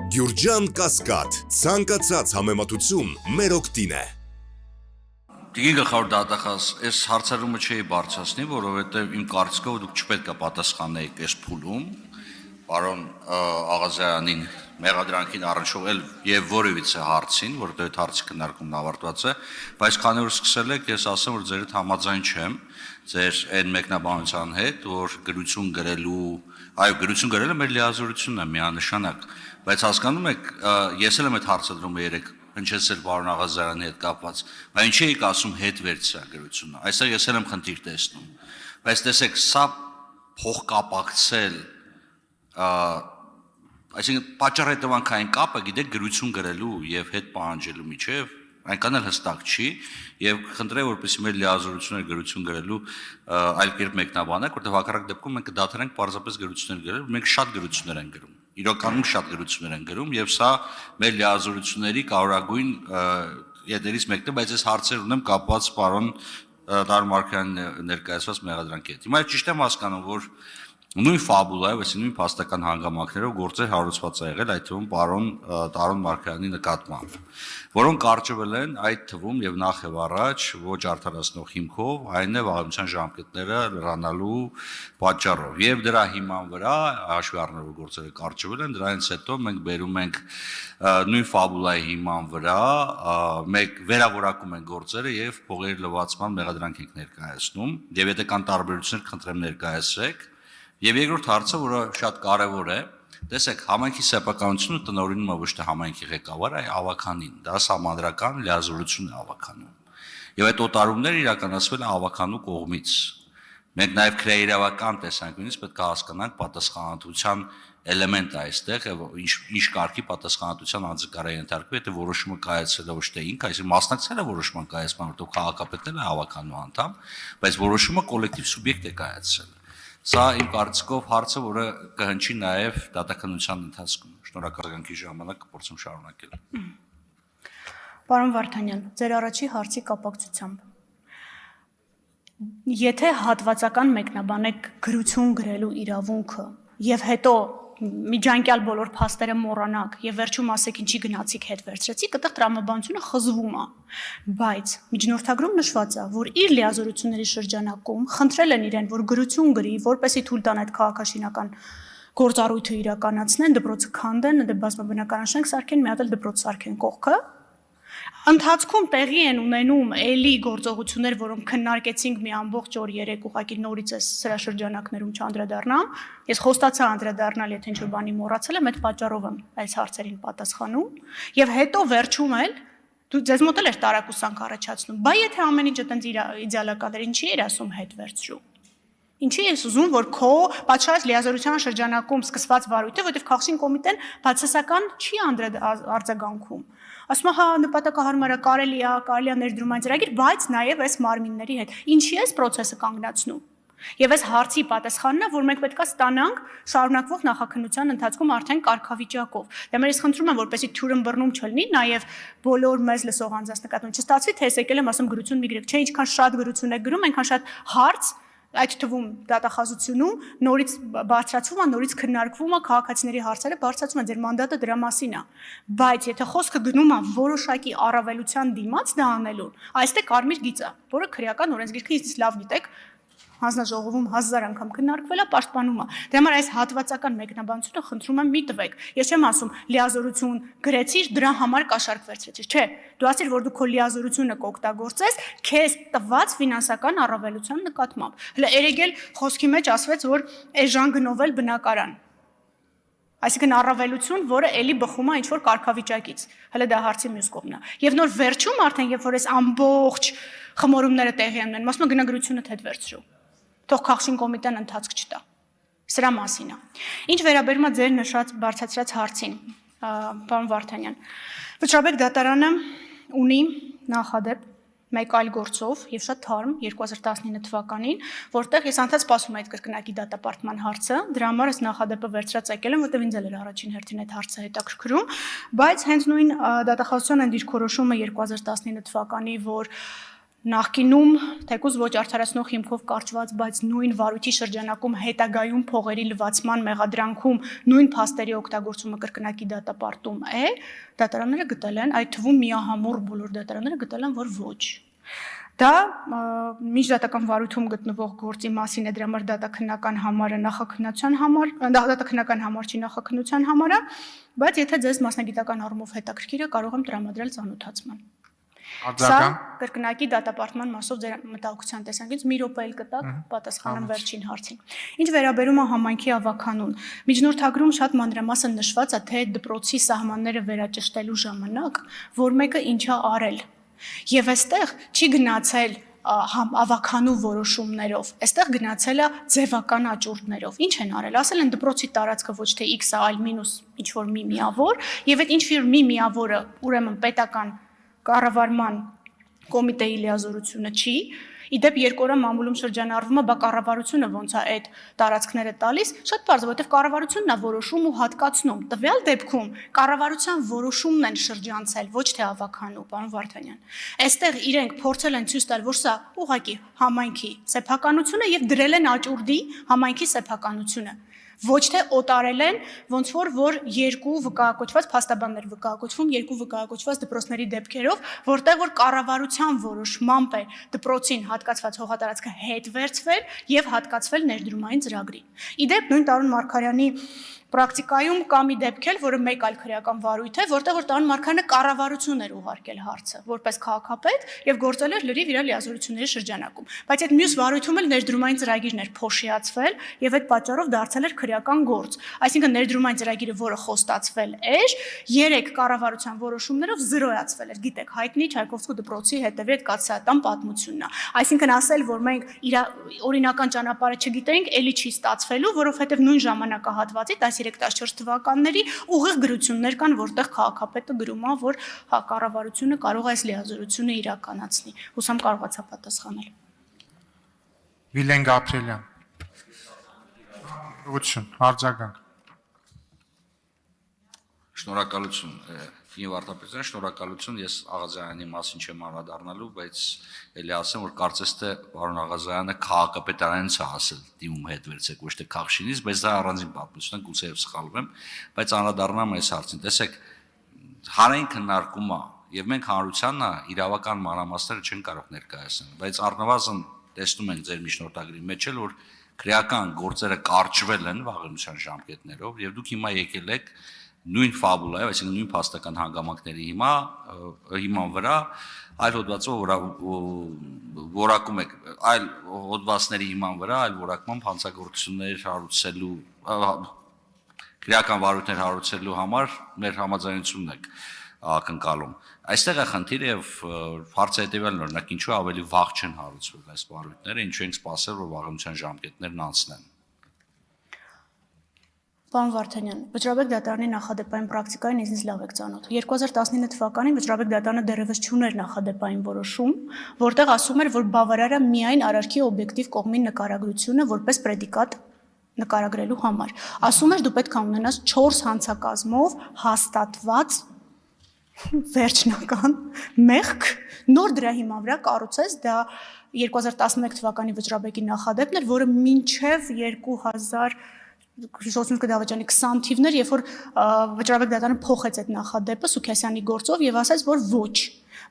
Գյուրջան Կասկադ, ցանկացած համեմատություն մեր օգտին է։ Դիգի գլխավոր դատախազ, այս հարցարումը չէի բարձրացնի, որովհետև իմ կարծիքով դուք չպետք է պատասխանեիք այս փուլում, պարոն Աղազարյանին մեղադրանքին առնչվել եւ որևիցե հարցին, որովհետև այդ հարցի քննարկումն ավարտված է, բայց քանի որ սկսել եք, ես ասեմ, որ ձեր հետ համաձայն չեմ, ձեր այն մեկնաբանության հետ, որ գրություն գրելու, գրություն գրելը մեր լիազորությունն է միանշանակ, բայց հասկանում եք, ես էլ եմ այդ հարցը դրում երեք հնչեցել պարոն Աղազարյանի հետ կապված, բայց ինչի եք ասում հետ վերցրագրությունը, այստեղ ես էլ եմ խնդիր տեսնում, բայց տեսեք, սա փոխկապակցել, այսինքն պատճառ-հետևանքային կապը գիտեք գրություն գրելու եւ հետ պահանջելու միջեւ այնքան էլ հստակ չի եւ խնդրեմ որպեսզի մեր լիազորությունները գրություն գրելու այլ կերպ մեկնաբանենք, որտեղ հակառակ դեպքում մենք կդադարենք պարզապես գրություններ գրել, մենք շատ գրություններ ենք գրում, իրականում շատ գրություններ ենք գրում եւ սա մեր լիազորությունների կարևորագույն յետերից մեկն է, բայց ես հարցեր ունեմ կապված պարոն Տարոն Մարգարյանի ներկայացված մեղադրանքի հետ։ Հիմա ճիշտ եմ հասկանում, որ նույն ֆաբուլայով, այսինքն նույն փաստական հանգամանքներով գործեր հարուցված է եղել, այդ թվում պարոն Տարոն Մարգարյանի նկատմամբ, որոնք կարճվել են այդ թվում եւ նախ եւ առաջ ոչ արդարացնող հիմքով, այն է վաղեմության ժամկետները լրանալու պատճառով։ Եվ դրա հիման վրա հաշվի առնելով գործերը կարճվել են, դրանից հետո մենք բերում ենք նույն ֆաբուլայի հիման վրա մեկ վերավորակում են գործերը եւ փողերի լվացման մեղադրանք ենք ներկայացնում, եւ եթե կան տարբերություններ, խնդրեմ ներկայացրեք։ Եվ երկրորդ հարցը, որը շատ կարևոր է, տեսեք, համայնքի սեփականությունը տնօրինում է ոչ թե համայնքի ղեկավարը, այլ ավականին, դա սահմանադրական լիազորություն է ավականում։ Եվ այդ օտարումները իրականացվել է ավականու կողմից։ Մենք նաև քրեիրավական տեսանկյունից պետք է հասկանանք պատասխանատվության էլեմենտ է այստեղ, ինչ կարգի պատասխանատվության անձկար է ենթարկվում, եթե որոշումը կայացել է ոչ թե ինքը, այսինքն մասնակցել է որոշման կայացման, որտեղ քաղաքապետն է ավականու անդամ, բայց որոշումը կոլեկտիվ սուբյեկտ է կայացել։ Սա իմ կարծիքով հարցը, որը կհնչի նաև դատականության ընթացքում։ Շնորհակալ եմ ժամանակ կփորձեմ շարունակել։ Պարոն Վարդանյան, ձեր առաջի հարցի կապակցությամբ։ Եթե հատվածական մեկնաբանեք գրություն գրելու իրավունքը եւ հետո միջանկյալ բոլոր փաստերը մոռանաք եւ վերջում ասեք ինչի գնացիք հետ վերցրեցիք, այդտեղ տրամաբանությունը խզվում է, բայց միջնորդագրում նշված է, որ իր լիազորությունների շրջանակում խնդրել են իրեն, որ գրություն գրի, որպեսզի թույլ տան այդ քաղաքաշինական գործառույթը իրականացնեն, դպրոցը քանդեն, դե բազմաբնակարան շենք սարքեն, մի հատ էլ դպրոց սարքեն կողքը։ Ընթացքում տեղի են ունենում էլի գործողություններ, որոնք քննարկեցինք մի ամբողջ օր երեք, ուղղակի նորից էս սրա շրջանակներում չանդրադառնամ։ Ես խոստացա անդրադառնալ, եթե ինչ-որ բանի մոռացել եմ, այդ պատճառով եմ այս հարցերին պատասխանում։ Եվ հետո վերջում էլ դու ձեզ մոտ էլ էր տարակուսանք առաջացնում։ Բայց եթե ամեն ինչ այտենց իդեալական էր, ինչի էր ասում հետ վերցրու։ Ինչի ես ուզում, որ քո պատշաճ լիազորության շրջանակում սկսված վարույթը, որտեղ քաղաքային կոմիտեն բացասական չի արձագանքում։ Ասում է, հա, նպատակահարմար է, կարելի է ներդրում այն ծրագիր, բայց նաև այս մարմինների հետ։ Ինչի էս process-ը կանգնացնում։ Եվ այս հարցի պատասխանն է, որ մենք պետք է ստանանք շարունակվող նախաքննության ընթացքում արդեն կարգավիճակով։ Դե մեր ես խնդրում եմ, որպեսզի թյուրըմբռնում չլինի, նաև բոլոր մեզ լսող անձանց նկատմամբ չստացվի, թե ես եկել եմ ասում գրություն մի գրեք, չէ, ինչքան շատ գրություն եք գրում, այնքան շատ հարց այդ թվում դատախազությունում նորից բարձրացվում է, նորից քննարկվում է քաղաքացիների հարցերը, բարձրացում է ձեր մանդատը դրա մասին է։ Բայց եթե խոսքը գնում է որոշակի առավելության դիմաց դա անելուն, այստեղ կարմիր գիծ է, որը քրեական օրենսգիրքը ինձ լավ գիտեք, հանձնաժողովում 1000 անգամ քննարկվել է, պաշտպանում է։ Դե համար այս հատվածական մեկնաբանությունը խնդրում եմ մի տվեք։ Ես չեմ ասում լիազորություն գրեցիր, դրա համար կաշառք վերցրեցիր, չէ։ Դու ասիր, որ դու քո լիազորությունը կօգտագործես քեզ տված ֆինանսական առավելության նկատմամբ։ Հələ երեգել խոսքի մեջ ասվեց, որ էժան գնովել բնակարան։ Այսինքն առավելություն, որը էլի բխում է ինչ-որ կարգավիճակից։ Հələ դա հարցի մյուս կողմն է։ Եվ նոր վերջում արդեն, երբ որ այս ամբողջ խմորումները տեղի են ունենում, ասում եմ գնագրությունը հետ վերցրու։ Թող քաղաքային կոմիտեն ընթացք չտա։ Սրա մասին է։ Ինչ վերաբերում է ձեր նշած բարձրացրած հարցին, պարոն Վարդանյան, Վճռաբեկ դատարանը ունի նախադեպ մեկ այլ գործով եւ շատ թարմ 2019 թվականին, որտեղ ես անդադ սպասում եմ այդ կրկնակի դատապարտման հարցը, դրա համար ես նախադեպը վերցրած եկել եմ, որտեղ ինձ էլ էր առաջին հերթին այդ հարցը հետաքրքրում, բայց հենց նույն դատախազության այն դիրքորոշումը 2019 թվականի, որ Նախկինում թեկուզ ոչ արդարացնող հիմքով կարճված, բայց նույն վարույթի շրջանակում հետագայում փողերի լվացման մեղադրանքում նույն փաստերի օգտագործումը կրկնակի դատապարտում է, դատարանները գտել են, այդ թվում միահամուռ բոլոր դատարանները գտել են, որ ոչ։ Դա միջդատական վարույթում գտնվող գործի մասին է, դրա համար դատաքննական համարը նախաքննության համար, դատաքննական համար չի նախաքննության համարը, բայց եթե ձեզ մասնագիտական առումով հետաքրքիր է, կարող եմ տրամադրել ծանոթացման։ Սա կրկնակի դատապարտման մասով ձեր մտահոգության տեսանկյունից մի րոպե էլ կտակ պատասխանեմ վերջին հարցին։ Ինչ վերաբերում է համայնքի ավականուն, միջնորդագրում շատ մանրամասն նշված է, թե դպրոցի սահմանները վերաճշտելու ժամանակ, որ մեկը ինչա արել։ Եվ այստեղ չի գնացել ավականու որոշումներով, այստեղ գնացել է ձևական աճուրդներով։ Ինչ են արել, ասել են դպրոցի տարածքը ոչ թե x-ը, այլ մինուս ինչ-որ մի միավոր, եւ այդ ինչ-որ մի միավորը, ուրեմն պետական կառավարման կոմիտեի լիազորությունը չի, իդեպ երկու օր մամուլում շրջանառվում է, բա կառավարությունը ոնց է այդ տարածքները տալիս, շատ պարզ է, որովհետև կառավարությունն է որոշում ու հատկացնում։ Տվյալ դեպքում կառավարության որոշումն են շրջանցել, ոչ թե ավականու, պարոն Վարդանյան։ Այստեղ իրենք փորձել են ցույց տալ, որ սա ուղղակի համայնքի սեփականությունը եւ դրել են աճուրդի համայնքի սեփականությունը։ Ոչ թե օտարել են, ոնց որ երկու վկայակոչված փաստաբաններ վկայակոչվում, երկու վկայակոչված դպրոցների դեպքերով, որտեղ որ կառավարության որոշմամբ է դպրոցին հատկացված հողատարածքը հետ վերցվել եւ հատկացվել ներդրումային ծրագրի։ Իդեպ նույն Տարոն Մարգարյանի պրակտիկայում կա մի դեպք էլ, որը մեկ այլ քրեական վարույթ է, որտեղ որ Տարոն Մարգարյանը կառավարություն էր ուղարկել հարցը, որպես քաղաքապետ եւ գործել էր լրիվ իր լիազորությունների շրջանակում։ Բայց այդ մյուս վարույթում էլ ներդրումային ծրագիրն էր փոշիացվել եւ այդ պատճառով դարձել էր քրեական գործ։ Այսինքն ներդրումային ծրագիրը, որը խոստացվել էր, 3 կառավարության որոշումներով զրոյացվել էր։ Գիտեք, հայտնի Չայկովսկու դպրոցի հետևի այդ կաթսայատան պատմությունն է։ Այսինքն ասել, որ մենք իր օրինական ճանապարհը չգիտենք, ելի չի ստացվելու, որովհետեւ նույն ժամանակահատվածի 13-14 թվականների ուղիղ գրություններ կան, որտեղ քաղաքապետը գրում է, որ կառավարությունը կարող է այս լիազորությունը իրականացնի։ Հուսամ կարողացա պատասխանել։ Վիլեն Գաբրիելյան։ Ողջույն, արձագանք։ Շնորհակալություն, Իմ Վարդապետյան, շնորհակալություն, ես Աղազարյանի մասին չեմ անդրադառնալու, բայց ելի ասեմ, որ կարծես թե պարոն Աղազարյանը քաղաքապետարանից է ասել դիմում հետ վերցեք, ոչ թե Քաղշինից, բայց դա առանձին պատմություն է, գուցեև սխալվում եմ, բայց անդրադառնամ այս հարցին։ Տեսեք, հանրային քննարկում է, եւ մենք հանրությանն իրավական մանրամասները չեն կարող ներկայացնել, բայց առնվազն տեսնում ենք ձեր միջնորդագրի մեջ էլ, որ քրեական գործերը կարճվել են վաղեմության ժամկետներով, եւ դուք հիմա եկել եք նույն ֆաբուլայով, այսինքն նույն փաստական հանգամանքների հիման վրա այլ հոդվածով որակում եք, այլ հոդվածների հիման վրա, այլ որակմամբ հանցագործություններ հարուցելու, քրեական վարույթներ հարուցելու համար մեր համաձայնությունն եք ակնկալում։ Այստեղ է խնդիրը եւ հարցը հետեւյալն է, օրինակ ինչու ավելի վաղ չեն հարուցվել այս վարույթները, ինչու ենք սպասել, որ վաղեմության ժամկետներն անցնեն։ Պարոն Վարդանյան, Վճռաբեկ դատարանի նախադեպային պրակտիկային ինձ լավ եք ծանոթ։ 2019 թվականին Վճռաբեկ դատարանը դեռևս չուներ նախադեպային որոշում, որտեղ ասում էր, որ բավարար է միայն արարքի օբյեկտիվ կողմի նկարագրությունը որպես պրեդիկատ նկարագրելու համար։ Ասում էր, դու պետք է ունենաս 4 հանցակազմով հաստատված վերջնական մեղք, նոր դրա հիման վրա կառուցես, դա 2011 թվականի Վճռաբեկի նախադեպն էր, որը մինչև 2000 Հիշողությունս կդավաճանի 20 թիվներ, երբ որ Վճռաբեկ դատարանը փոխեց այդ նախադեպը Սուքիասյանի գործով եւ ասաց, որ ոչ,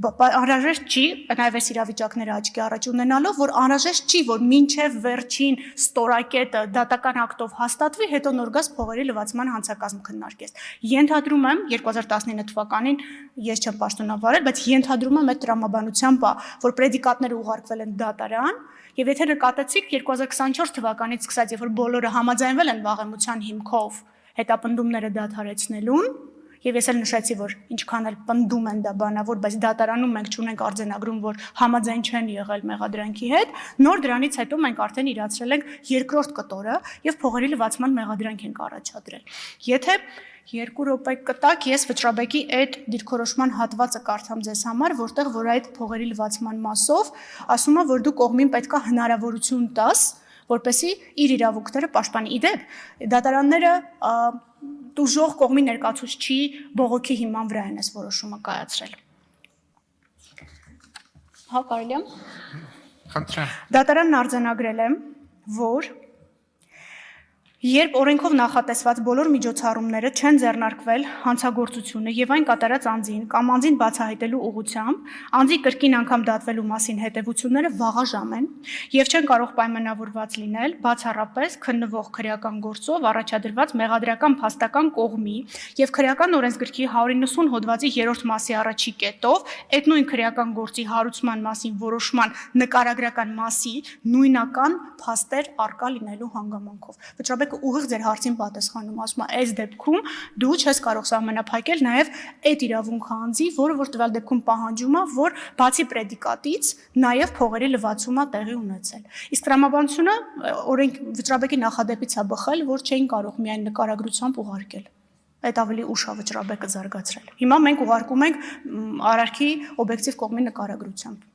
անհրաժեշտ չի, նաեւ այս իրավիճակները աչքի առաջ ունենալով, որ անհրաժեշտ չի, որ մինչև վերջին ստորակետը դատական ակտով հաստատվի, հետո նոր գաս փողերի լվացման հանցակազմ քննարկես։ Ենթադրում եմ 2019 թվականին ես չեմ պաշտոնավարել, բայց ենթադրում եմ այդ տրամաբանությամբ, որ պրեդիկատները ուղարկվել են դատարան, եւ եթե նկատեցիք 2024 թվականից սկսած, երբ որ բոլորը համաձայնվել են վաղեմության հիմքով հետապնդումները դադարեցնելուն, եւ ես էլ նշեցի, որ ինչքան էլ պնդում են դա բանավոր, բայց դատարանում մենք չունենք արձանագրում, որ համաձայն չեն եղել մեղադրանքի հետ, նոր դրանից հետո մենք արդեն իրացրել ենք երկրորդ կտորը եւ փողերի լվացման մեղադրանք ենք առաջադրել։ Եթե 2 րոպե կտակ, ես Վճռաբեկի այդ դիրքորոշման հատվածը կարդամ ձեզ համար, որտեղ որ այդ փողերի լվացման մասով ասում է, որ դու կողմին պետքա հնարավորություն տաս, որպեսզի իր իրավունքները պաշտպանի։ Իդեպ դատարանները տուժող կողմի ներկայացուցիչ չի բողոքի հիման վրա են այս որոշումը կայացրել։ Հա, կարելի է։ Խնդրեմ։ Դատարանն արձանագրել է, որ երբ օրենքով նախատեսված բոլոր միջոցառումները չեն ձեռնարկվել հանցագործությունը եւ այն կատարած անձին կամ անձին բացահայտելու ուղղությամբ, անձի կրկին անգամ դատվելու մասին հետևությունները վաղաժամ են եւ չեն կարող պայմանավորված լինել բացառապես քննվող քրեական գործով առաջադրված մեղադրական փաստական կողմի եւ քրեական օրենսգրքի 190 հոդվածի 3-րդ մասի առաջի կետով այդ նույն քրեական գործի հարուցման մասին որոշման նկարագրական մասի նույնական փաստեր արկա լինելու հանգամանքով։ Վճռաբեկը ուղիղ ձեր հարցին պատասխանում, ասում է, այս դեպքում դու չես կարող սահմանափակել նաև այդ իրավունքը անձի, որը որ տվյալ դեպքում պահանջում է, որ բացի պրեդիկատից նաև փողերի լվացում է տեղի ունեցել։ Իսկ տրամաբանությունը օրենք վճռաբեկի նախադեպից է բխել, որ չէին կարող միայն նկարագրությամբ ուղարկել։ Այդ ավելի ուշ է վճռաբեկը զարգացրել։ Հիմա մենք ուղարկում ենք արարքի օբյեկտիվ կողմի նկարագրությամբ։